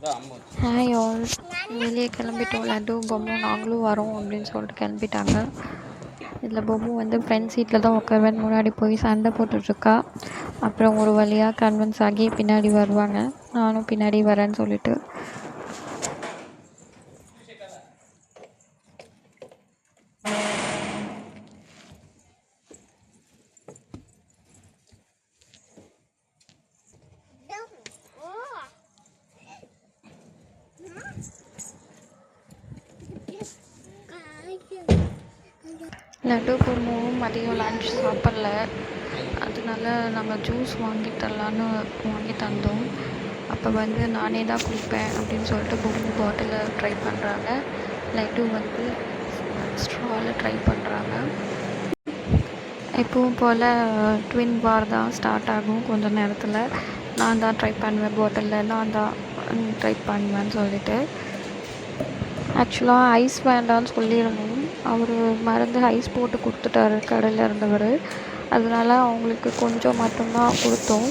Hi all, வெளியே கிளம்பிட்டோம். லட்டு பொம்மும் நாங்களும் வரோம் அப்படின்னு சொல்லிட்டு கிளம்பிட்டாங்க. இதில் பொம்மு வந்து ஃப்ரெண்ட் சீட்டில் தான் உட்காருவேன், முன்னாடி போய் சண்டை போட்டுட்ருக்கா. அப்புறம் ஒரு வழியாக கன்வின்ஸ் ஆகி பின்னாடி வருவாங்க, நானும் பின்னாடி வரேன்னு சொல்லிட்டு. லட்டு பொம்மும் மதியம் லன்ச் சாப்பிடல, அதனால நாங்கள் ஜூஸ் வாங்கி தந்தோம். அப்போ வந்து நானே தான் குடிப்பேன் அப்படின்னு சொல்லிட்டு பொம்மு பாட்டிலில் ட்ரை பண்ணுறாங்க. லட்டு வந்து ஸ்ட்ராவில் ட்ரை பண்ணுறாங்க. எப்பவும் போல் ட்வின் பார் தான் ஸ்டார்ட் ஆகும் கொஞ்சம் நேரத்தில். நான் தான் ட்ரை பண்ணுவேன், பாட்டிலில் நான் தான் ட்ரை பண்ணுவேன்னு சொல்லிட்டு. ஆக்சுவலாக ஐஸ் வேண்டான்னு சொல்லியிருந்தோம். அவர் மருந்து ஐஸ் போட்டு கொடுத்துட்டாரு கடையில் இருந்தவர். அதனால அவங்களுக்கு கொஞ்சம் மட்டும்தான் கொடுத்தோம்.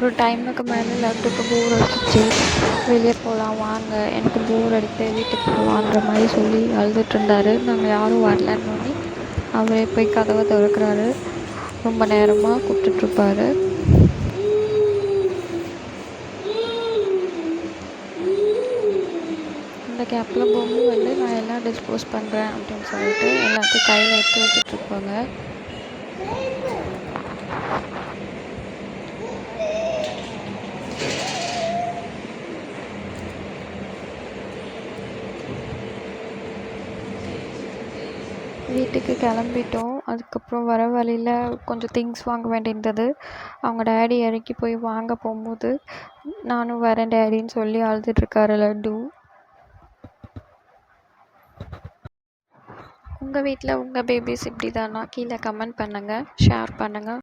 ஒரு டைமுக்கு மேலே லட்டுக்கு போர் அடிச்சிச்சு. வெளியே போகலாம் வாங்க, எனக்கு போர் அடித்து வீட்டுக்கு போகலான்ற மாதிரி சொல்லி அழுதுட்டு இருந்தார். நாங்கள் யாரும் வரலன்னு அவரே போய் கதவை திறக்கிறாரு. ரொம்ப நேரமாக கூப்பிட்டுட்ருப்பாரு. இந்த கேப்பில் பொம்மு வந்து நான் எல்லாம் டிஸ்போஸ் பண்ணுறேன் அப்படின்னு சொல்லிட்டு எல்லாத்தையும் கையில் எடுத்து வச்சுட்ருப்பாங்க. வீட்டுக்கு கிளம்பிட்டோம். அதுக்கப்புறம் வர வழியில் கொஞ்சம் திங்ஸ் வாங்க வேண்டியிருந்தது. அவங்க டேடி இறக்கி போய் வாங்க போகும்போது நானும் வரேன் டேடின்னு சொல்லி அழுதுட்ருக்காரு லட்டு. உங்கள் வீட்டில் உங்கள் பேபிஸ் இப்படி தானா? கீழே கமெண்ட் பண்ணுங்கள், ஷேர் பண்ணுங்கள்.